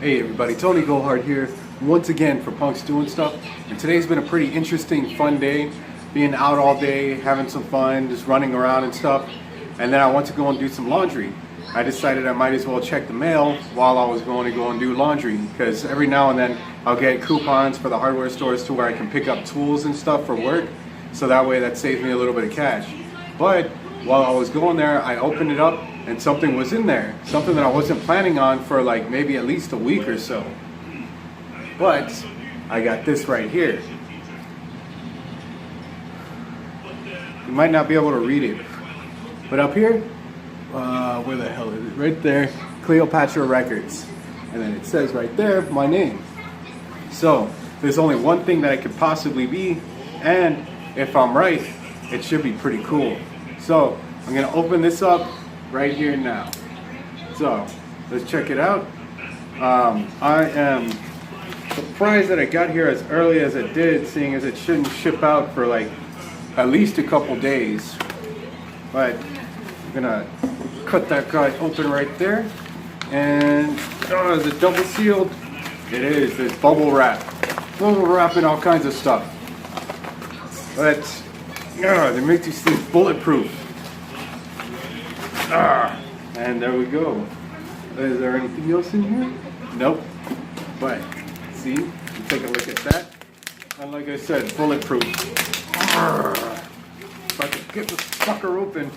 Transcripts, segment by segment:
Hey everybody, Tony Goldhart here once again for Punks Doing Stuff. And today's been a pretty interesting, fun day. Being out all day, having some fun, just running around and stuff. And then I went to go and do some laundry. I decided I might as well check the mail while I was going to go and do laundry, because every now and then I'll get coupons for the hardware stores to where I can pick up tools and stuff for work. So that way that saves me a little bit of cash. But while I was going there, I opened it up and something was in there. Something that I wasn't planning on for like maybe at least a week or so. But I got this right here. You might not be able to read it. But up here, where the hell is it? Right there, Cleopatra Records. And then it says right there, my name. So there's only one thing that it could possibly be. And if I'm right, it should be pretty cool. So I'm gonna open this up right here now. So let's check it out. I am surprised that I got here as early as it did, seeing as it shouldn't ship out for like at least a couple days. But I'm gonna cut that guy open right there. And is it double sealed? It is. There's bubble wrap and all kinds of stuff. But they make these things bulletproof. And there we go. Is there anything else in here? Nope. But see, you take a look at that. And like I said, bulletproof. If I could get this sucker open.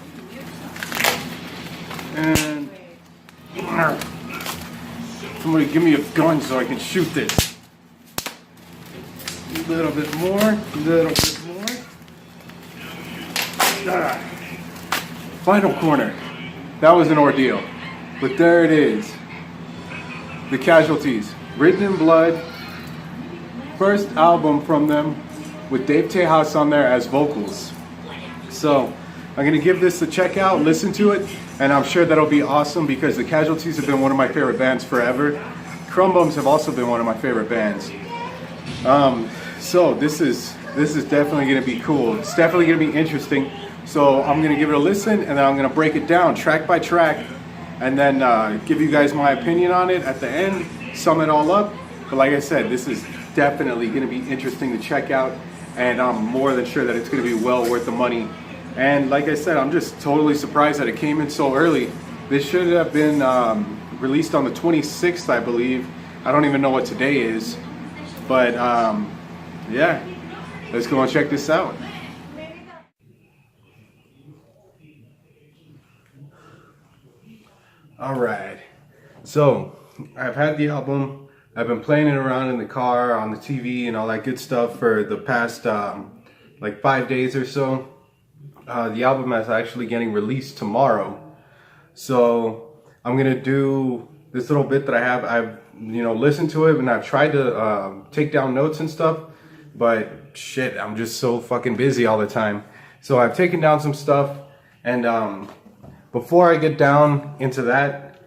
And somebody give me a gun so I can shoot this. A little bit more. Final corner. That was an ordeal. But there it is. The Casualties. Written in Blood. First album from them with Dave Tejas on there as vocals. So I'm going to give this a check out, listen to it, and I'm sure that'll be awesome because the Casualties have been one of my favorite bands forever. Crumb Bums have also been one of my favorite bands. So this is definitely going to be cool. It's definitely going to be interesting. So I'm going to give it a listen, and then I'm going to break it down track by track, and then give you guys my opinion on it at the end, sum it all up. But like I said, this is definitely going to be interesting to check out, and I'm more than sure that it's going to be well worth the money. And like I said, I'm just totally surprised that it came in so early. This should have been released on the 26th, I believe. I don't even know what today is. But yeah, let's go and check this out. Alright, so I've had the album. I've been playing it around in the car, on the TV, and all that good stuff for the past like 5 days or so. The album is actually getting released tomorrow. So I'm gonna do this little bit that I have. I've listened to it and I've tried to take down notes and stuff, but shit, I'm just so fucking busy all the time. So I've taken down some stuff, and before I get down into that,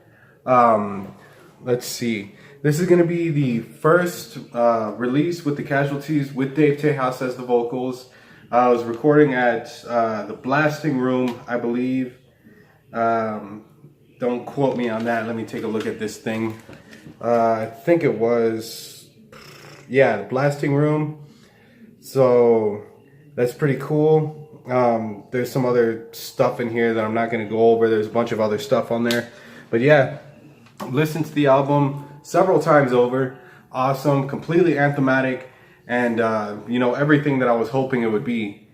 let's see. This is gonna be the first release with the Casualties with Dave Tejas as the vocals. I was recording at the Blasting Room, I believe. Don't quote me on that. Let me take a look at this thing. I think it was, yeah, the Blasting Room. So that's pretty cool. There's some other stuff in here that I'm not going to go over. There's a bunch of other stuff on there. But yeah, listened to the album several times over. Awesome, completely anthematic. And everything that I was hoping it would be.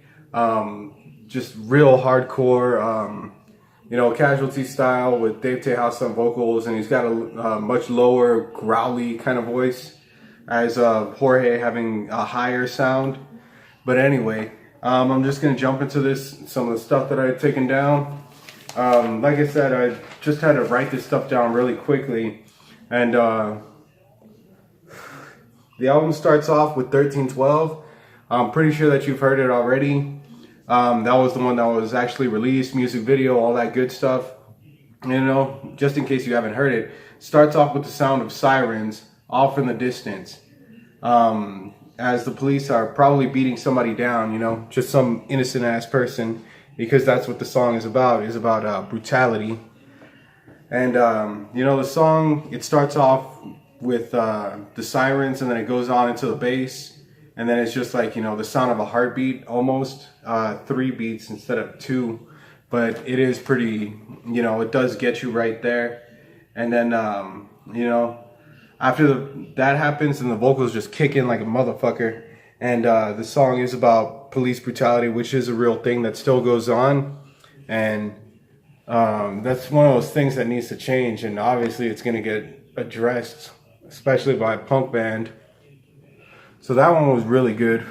Just real hardcore, Casualty style with Dave Tejas on vocals, and he's got a much lower growly kind of voice, as Jorge having a higher sound. But anyway, I'm just gonna jump into some of the stuff that I had taken down. Like I said, I just had to write this stuff down really quickly, and the album starts off with 1312. I'm pretty sure that you've heard it already. That was the one that was actually released, music video, all that good stuff. Just in case you haven't heard it, starts off with the sound of sirens off in the distance. As the police are probably beating somebody down, just some innocent ass person, because that's what the song is about brutality. And, the song, it starts off with the sirens, and then it goes on into the bass, and then it's just like, you know, the sound of a heartbeat almost, 3 beats instead of 2, but it is pretty, you know, it does get you right there. And then you know, after that happens, and the vocals just kick in like a motherfucker, and the song is about police brutality, which is a real thing that still goes on, and that's one of those things that needs to change, and obviously it's going to get addressed, especially by a punk band. So that one was really good.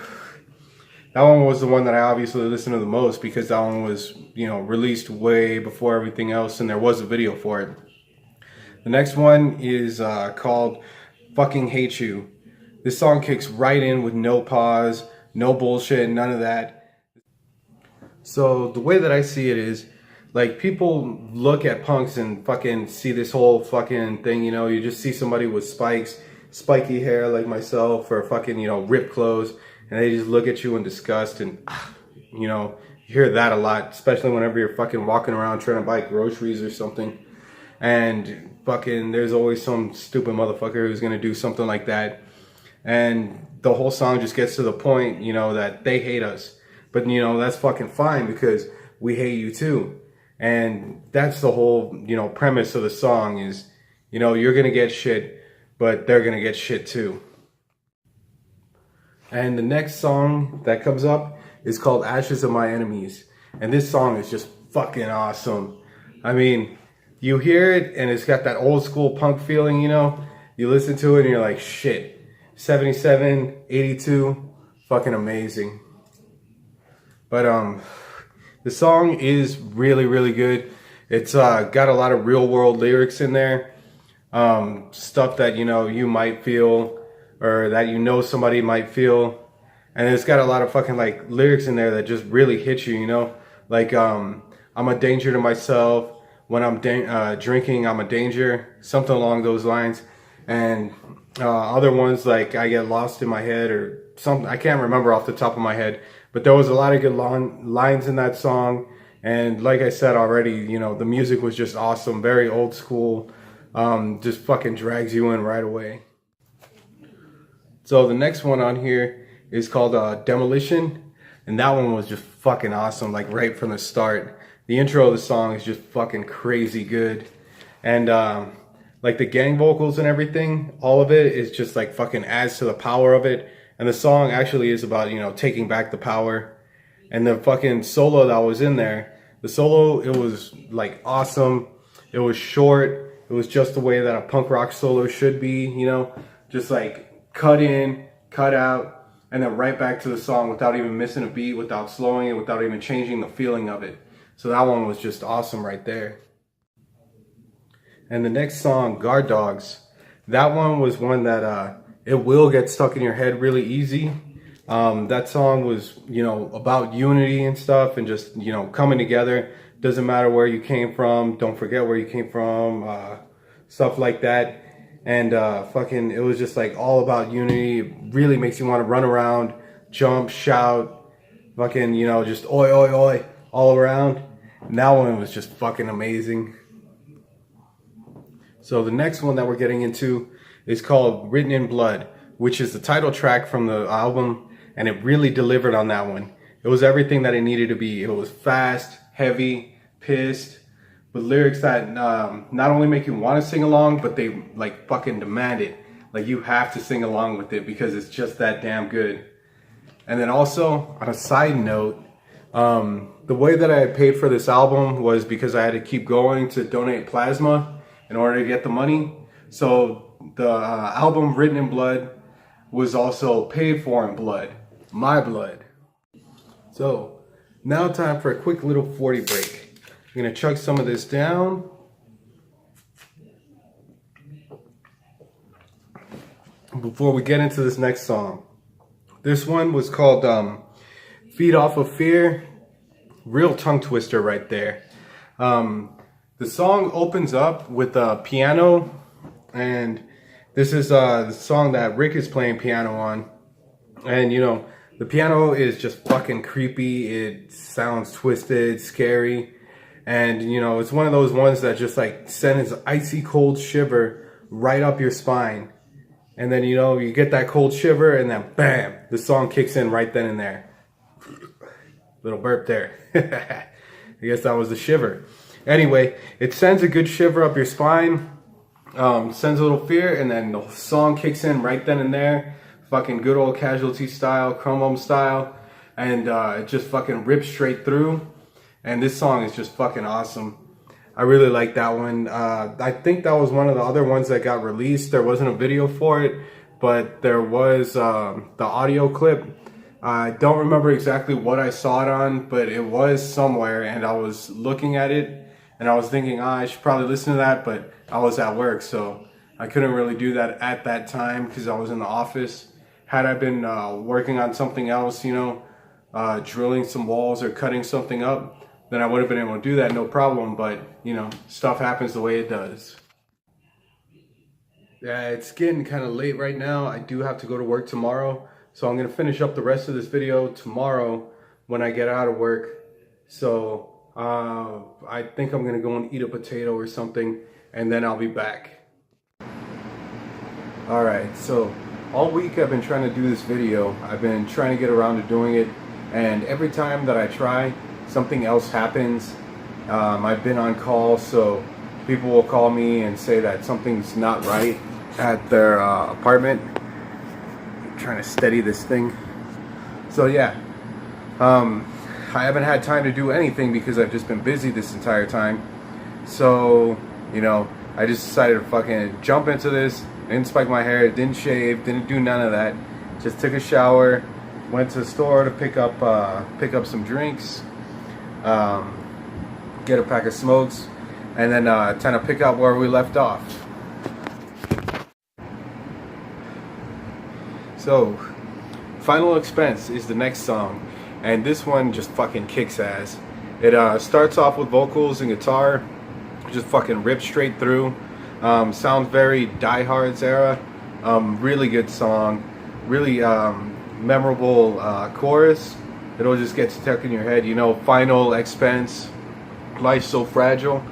That one was the one that I obviously listened to the most, because that one was, you know, released way before everything else, and there was a video for it. The next one is called Fucking Hate You. This song kicks right in with no pause, no bullshit, none of that. So the way that I see it is, like, people look at punks and fucking see this whole fucking thing, you know, you just see somebody with spikes, spiky hair like myself, or fucking, you know, ripped clothes, and they just look at you in disgust, and, you know, you hear that a lot, especially whenever you're fucking walking around trying to buy groceries or something, and fucking there's always some stupid motherfucker who's gonna do something like that, and the whole song just gets to the point, you know, that they hate us, but, you know, that's fucking fine, because we hate you too. And that's the whole, you know, premise of the song is, you know, you're gonna get shit, but they're gonna get shit too. And the next song that comes up is called Ashes of My Enemies, and this song is just fucking awesome. I mean, you hear it and it's got that old school punk feeling, you know, you listen to it and you're like, shit, 77, 82, fucking amazing. But the song is really, really good. It's got a lot of real world lyrics in there. Stuff that, you know, you might feel, or that, you know, somebody might feel. And it's got a lot of fucking, like, lyrics in there that just really hit you, you know? Like, I'm a danger to myself. When I'm drinking, I'm a danger. Something along those lines. And other ones, like, I get lost in my head, or something. I can't remember off the top of my head. But there was a lot of good lines in that song. And like I said already, you know, the music was just awesome. Very old school. Just fucking drags you in right away. So the next one on here is called Demolition. And that one was just fucking awesome, like right from the start. The intro of the song is just fucking crazy good. And like the gang vocals and everything, all of it is just like fucking adds to the power of it. And the song actually is about, you know, taking back the power. And the fucking solo that was in there, the solo, it was like awesome. It was short. It was just the way that a punk rock solo should be, you know, just like cut in, cut out, and then right back to the song without even missing a beat, without slowing it, without even changing the feeling of it. So that one was just awesome right there. And the next song, Guard Dogs, that one was one that it will get stuck in your head really easy. That song was, you know, about unity and stuff, and just, you know, coming together. Doesn't matter where you came from. Don't forget where you came from. Stuff like that. And fucking, it was just like all about unity. It really makes you want to run around, jump, shout, fucking, you know, just oi, oi, oi, all around. And that one was just fucking amazing. So the next one that we're getting into is called Written in Blood, which is the title track from the album, and it really delivered on that one. It was everything that it needed to be. It was fast, heavy, pissed, with lyrics that not only make you want to sing along, but they like fucking demand it. Like, you have to sing along with it because it's just that damn good. And then also, on a side note, the way that I paid for this album was because I had to keep going to donate plasma in order to get the money. So the album Written in Blood was also paid for in blood, my blood. So now time for a quick little 40 break. I'm gonna chug some of this down. Before we get into this next song. This one was called Feed Off of Fear. Real tongue twister right there. The song opens up with a piano, and this is the song that Rick is playing piano on. And you know, the piano is just fucking creepy. It sounds twisted, scary. And you know, it's one of those ones that just like sends an icy cold shiver right up your spine. and then, you know, you get that cold shiver, and then bam, the song kicks in right then and there. Little burp there. I guess that was the shiver. Anyway, it sends a good shiver up your spine, sends a little fear, and then the song kicks in right then and there. Fucking good old Casualty style, Chrome style, and it just fucking rips straight through. And this song is just fucking awesome. I really like that one. I think that was one of the other ones that got released. There wasn't a video for it, but there was the audio clip. I don't remember exactly what I saw it on, but it was somewhere, and I was looking at it, and I was thinking, I should probably listen to that, but I was at work, so I couldn't really do that at that time because I was in the office. Had I been working on something else, you know, drilling some walls or cutting something up, then I would have been able to do that, no problem. But, you know, stuff happens the way it does. Yeah, it's getting kind of late right now. I do have to go to work tomorrow. So I'm going to finish up the rest of this video tomorrow when I get out of work. So I think I'm going to go and eat a potato or something, and then I'll be back. Alright, so all week I've been trying to do this video. I've been trying to get around to doing it, and every time that I try, something else happens. I've been on call, so people will call me and say that something's not right at their apartment. I'm trying to steady this thing. So yeah, I haven't had time to do anything because I've just been busy this entire time. So, you know, I just decided to fucking jump into this. Didn't spike my hair, didn't shave, didn't do none of that. Just took a shower, went to the store to pick up some drinks, get a pack of smokes, and then kind of pick up where we left off. So, Final Expense is the next song, and this one just fucking kicks ass. It starts off with vocals and guitar, just fucking rips straight through. Sounds very Die Hard's era. Really good song, really memorable chorus. It'll just get stuck in your head, you know, Final Expense, life's so fragile,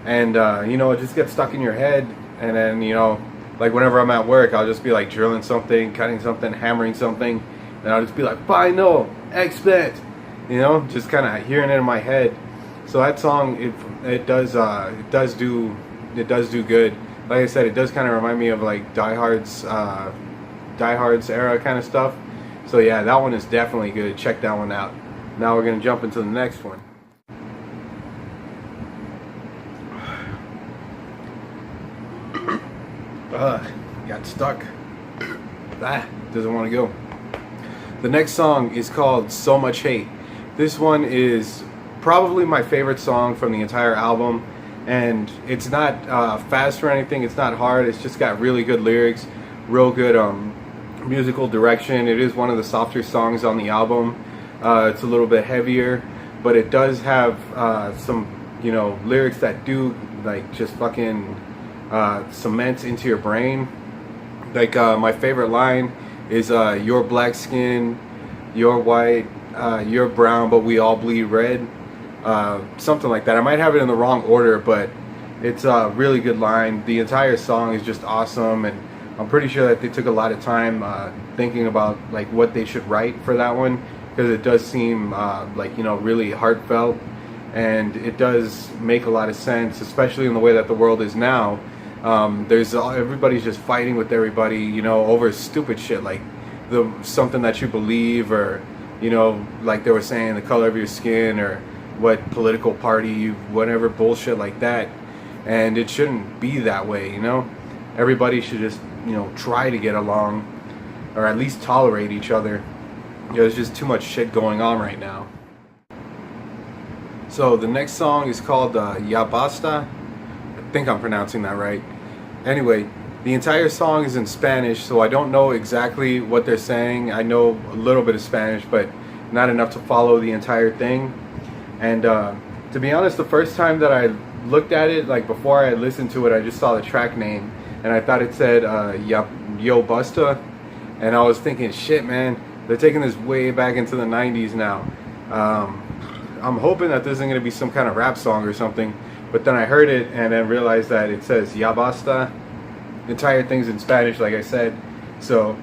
and you know, it just gets stuck in your head. And then, you know, like whenever I'm at work, I'll just be like drilling something, cutting something, hammering something, and I'll just be like, Final Expense, you know, just kind of hearing it in my head. So that song, it does do good. Like I said, it does kind of remind me of like Die Hard's era kind of stuff. So yeah, that one is definitely good. Check that one out. Now we're gonna jump into the next one. Got stuck. Doesn't want to go. The next song is called So Much Hate. This one is probably my favorite song from the entire album, and it's not fast or anything. It's not hard. It's just got really good lyrics, real good musical direction. It is one of the softer songs on the album. It's a little bit heavier, but it does have some, you know, lyrics that do like just fucking cement into your brain. Like my favorite line is "You're black skin, you're white, you're brown, but we all bleed red." Something like that. I might have it in the wrong order, but it's a really good line. The entire song is just awesome, and I'm pretty sure that they took a lot of time thinking about like what they should write for that one, because it does seem like, you know, really heartfelt, and it does make a lot of sense, especially in the way that the world is now. Everybody's just fighting with everybody, you know, over stupid shit like something that you believe, or, you know, like they were saying, the color of your skin, or what political party, whatever bullshit like that. And it shouldn't be that way, you know. Everybody should just, you know, try to get along, or at least tolerate each other. You know, there's just too much shit going on right now. So the next song is called Ya Basta. I think I'm pronouncing that right. Anyway, the entire song is in Spanish, so I don't know exactly what they're saying. I know a little bit of Spanish, but not enough to follow the entire thing. And to be honest, the first time that I looked at it, like before I listened to it, I just saw the track name, and I thought it said Yo Busta, and I was thinking, shit, man, they're taking this way back into the 90s now. I'm hoping that this isn't going to be some kind of rap song or something, but then I heard it and then realized that it says Ya Basta. The entire thing's in Spanish, like I said, So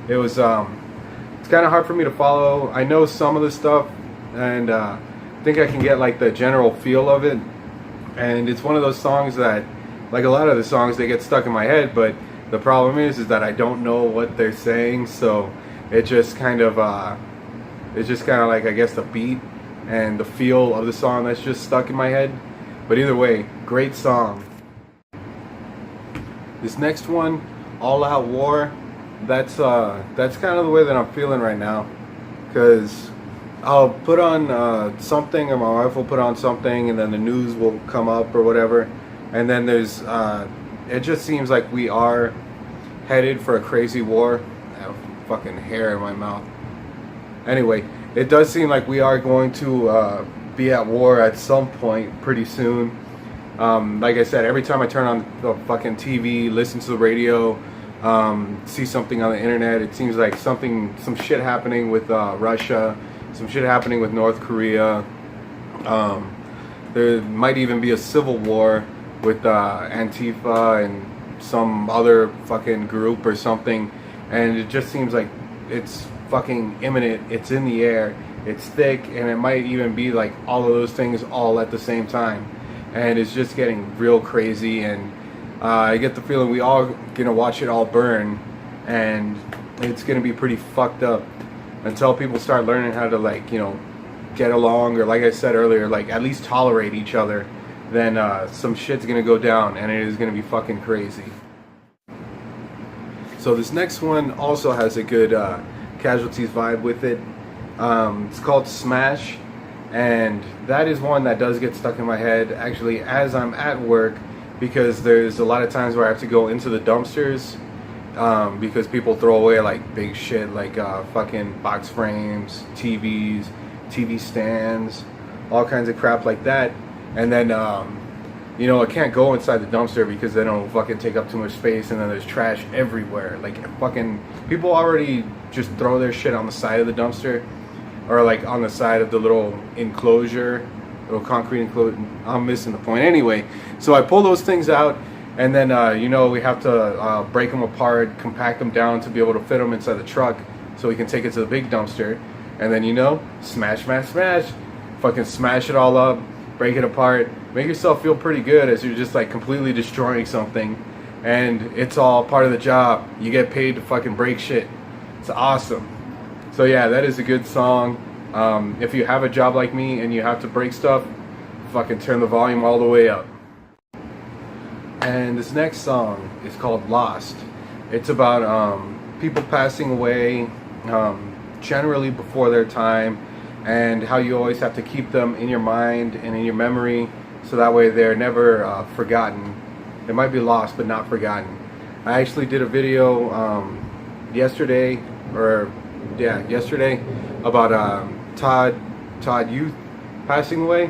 it was it's kind of hard for me to follow. I know some of the stuff, and I think I can get like the general feel of it. And it's one of those songs that, like a lot of the songs, they get stuck in my head, but the problem is that I don't know what they're saying, so it just kind of it's just kind of like, I guess, the beat and the feel of the song that's just stuck in my head. But either way, great song. This next one, All Out War, that's kind of the way that I'm feeling right now, because I'll put on something, or my wife will put on something, and then the news will come up or whatever, and then there's it just seems like we are headed for a crazy war. I have fucking hair in my mouth. Anyway, it does seem like we are going to be at war at some point pretty soon. Like I said, every time I turn on the fucking TV, listen to the radio, see something on the internet, it seems like some shit happening with Russia, some shit happening with North Korea. There might even be a civil war with Antifa and some other fucking group or something, and it just seems like it's fucking imminent. It's in the air, it's thick, and it might even be like all of those things all at the same time, and it's just getting real crazy. And I get the feeling we all gonna watch it all burn, and it's gonna be pretty fucked up until people start learning how to, like, you know, get along, or like I said earlier, like at least tolerate each other. Then some shit's gonna go down, and it is gonna be fucking crazy. So this next one also has a good Casualties vibe with it. It's called Smash, and that is one that does get stuck in my head actually as I'm at work, because there's a lot of times where I have to go into the dumpsters because people throw away like big shit, like fucking box frames, TVs, TV stands, all kinds of crap like that. And then you know, I can't go inside the dumpster because they don't fucking take up too much space, and then there's trash everywhere. Like, fucking people already just throw their shit on the side of the dumpster, or like on the side of the little enclosure, little concrete enclosure. I'm missing the point. Anyway, so I pull those things out, and then you know, we have to break them apart, compact them down to be able to fit them inside the truck so we can take it to the big dumpster. And then, you know, smash, fucking smash it all up, break it apart, make yourself feel pretty good as you're just like completely destroying something, and it's all part of the job. You get paid to fucking break shit. It's awesome. So yeah, that is a good song. If you have a job like me and you have to break stuff, fucking turn the volume all the way up. And this next song is called Lost. It's about people passing away, generally before their time, and how you always have to keep them in your mind and in your memory, so that way they're never forgotten. They might be lost, but not forgotten. I actually did a video yesterday about Todd Youth passing away,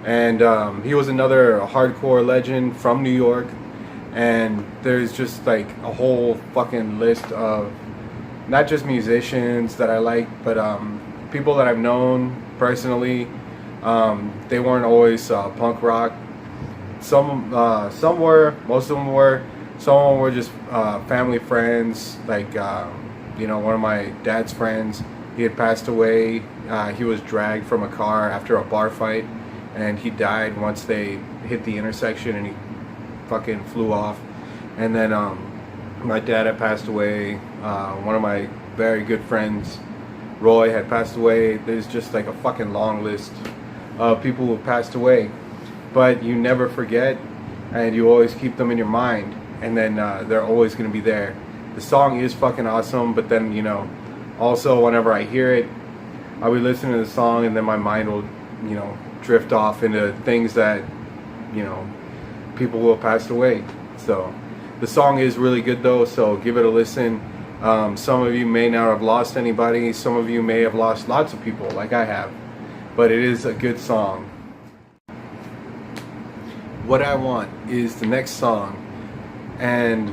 and he was another hardcore legend from New York. And there's just like a whole fucking list of not just musicians that I like, but people that I've known personally. They weren't always punk rock. Some were, most of them were. Some of them were just family friends. Like you know, one of my dad's friends, he had passed away. He was dragged from a car after a bar fight, and he died once they hit the intersection, and he fucking flew off. And then my dad had passed away. One of my very good friends, Roy, had passed away. There's just like a fucking long list of people who have passed away, but you never forget, and you always keep them in your mind, and then they're always going to be there. The song is fucking awesome, but then, you know, also whenever I hear it, I'll be listening to the song, and then my mind will, you know, drift off into things that, you know, people who have passed away. So the song is really good though, so give it a listen. Some of you may not have lost anybody, some of you may have lost lots of people like I have, but it is a good song. What I Want is the next song, and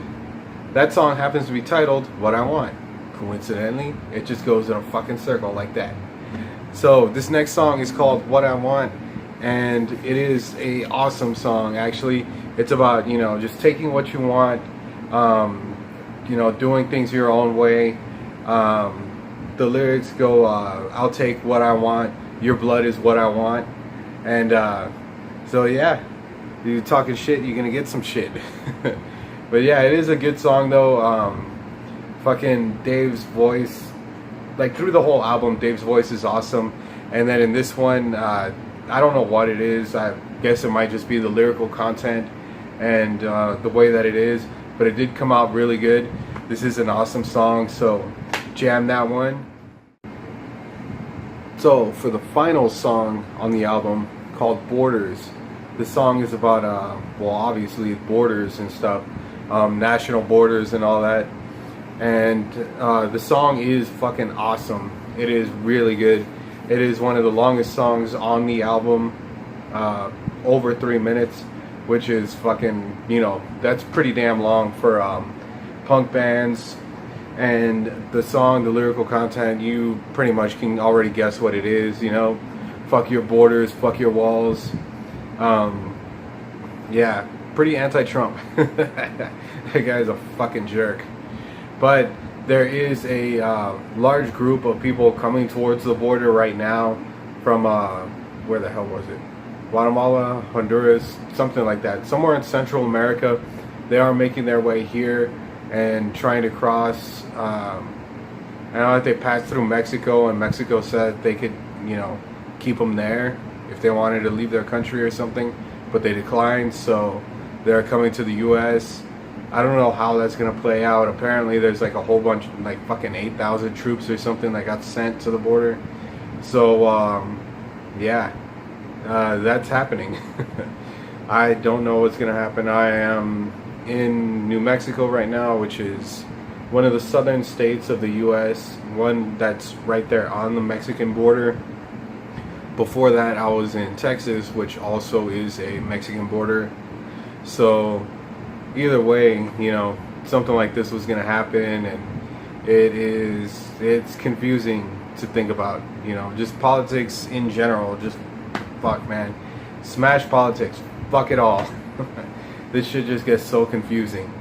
that song happens to be titled What I Want. Coincidentally, it just goes in a fucking circle like that. So this next song is called What I Want, and it is a awesome song. Actually, it's about, you know, just taking what you want, you know, doing things your own way. The lyrics go, I'll take what I want, your blood is what I want. And so yeah, you talking shit, you're gonna get some shit. But yeah, it is a good song though. Fucking Dave's voice, like through the whole album, Dave's voice is awesome. And then in this one, I don't know what it is. I guess it might just be the lyrical content and the way that it is, but it did come out really good. This is an awesome song, so jam that one. So for the final song on the album, called Borders, the song is about well, obviously borders and stuff, national borders and all that. And the song is fucking awesome. It is really good. It is one of the longest songs on the album, over 3 minutes, which is fucking, you know, that's pretty damn long for punk bands. And the song, the lyrical content, you pretty much can already guess what it is, you know. Fuck your borders, fuck your walls. Yeah, pretty anti-Trump. That guy's a fucking jerk. But there is a large group of people coming towards the border right now from, where the hell was it? Guatemala, Honduras, something like that. Somewhere in Central America. They are making their way here and trying to cross. I know that they passed through Mexico, and Mexico said they could, you know, keep them there if they wanted to leave their country or something, but they declined, so they're coming to the U.S. I don't know how that's gonna play out. Apparently there's like a whole bunch, like fucking 8,000 troops or something that got sent to the border. So yeah, that's happening. I don't know what's gonna happen. I am in New Mexico right now, which is one of the southern states of the U.S., one that's right there on the Mexican border. Before that, I was in Texas, which also is a Mexican border. So either way, you know, something like this was gonna happen, and it's confusing to think about, you know, just politics in general. Just fuck, man, smash politics, fuck it all. This shit just gets so confusing.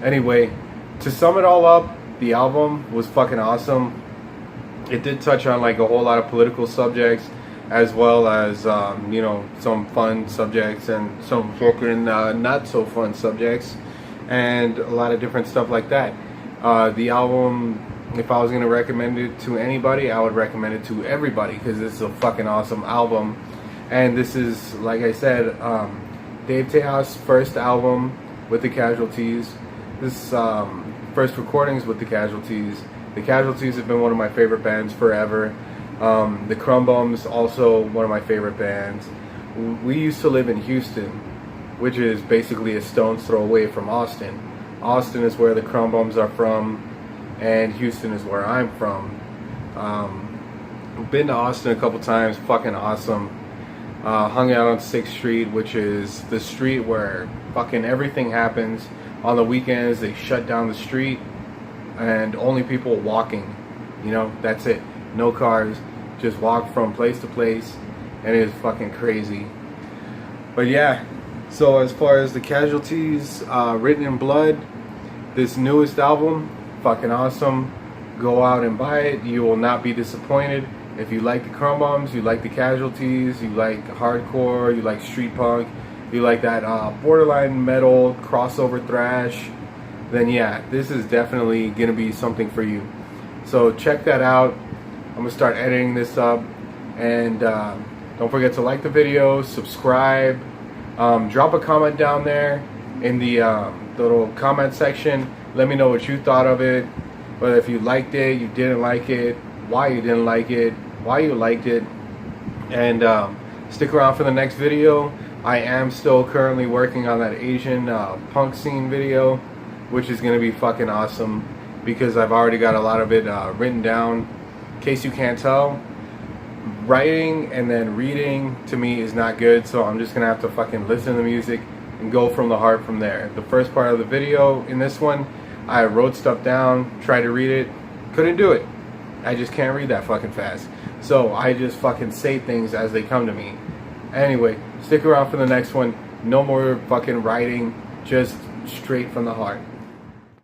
Anyway, to sum it all up, the album was fucking awesome. It did touch on like a whole lot of political subjects, as well as you know, some fun subjects and some fucking not so fun subjects, and a lot of different stuff like that. The album, if I was gonna recommend it to anybody, I would recommend it to everybody, because this is a fucking awesome album. And this is, like I said, Dave Tejas' first album with the Casualties. This first recordings with the Casualties. The Casualties have been one of my favorite bands forever. The Crumb Bums, also one of my favorite bands. We used to live in Houston, which is basically a stone's throw away from Austin. Austin is where the Crumb Bums are from, and Houston is where I'm from. I've been to Austin a couple times, fucking awesome. Hung out on 6th Street, which is the street where fucking everything happens. On the weekends, they shut down the street, and only people walking, you know, that's it. No cars, just walk from place to place, and it is fucking crazy. But yeah, so as far as the Casualties, Written in Blood, this newest album, fucking awesome. Go out and buy it. You will not be disappointed. If you like the Crumb Bums, you like the Casualties, you like hardcore, you like street punk, you like that borderline metal, crossover thrash, then yeah, this is definitely gonna be something for you. So check that out. I'm gonna start editing this up, and don't forget to like the video, subscribe, drop a comment down there in the little comment section. Let me know what you thought of it, whether if you liked it, you didn't like it, why you didn't like it, why you liked it, and stick around for the next video. I am still currently working on that Asian punk scene video, which is going to be fucking awesome, because I've already got a lot of it written down. In case you can't tell, writing and then reading to me is not good, so I'm just going to have to fucking listen to the music and go from the heart from there. The first part of the video in this one, I wrote stuff down, tried to read it, couldn't do it. I just can't read that fucking fast. So I just fucking say things as they come to me. Anyway, stick around for the next one. No more fucking writing, just straight from the heart.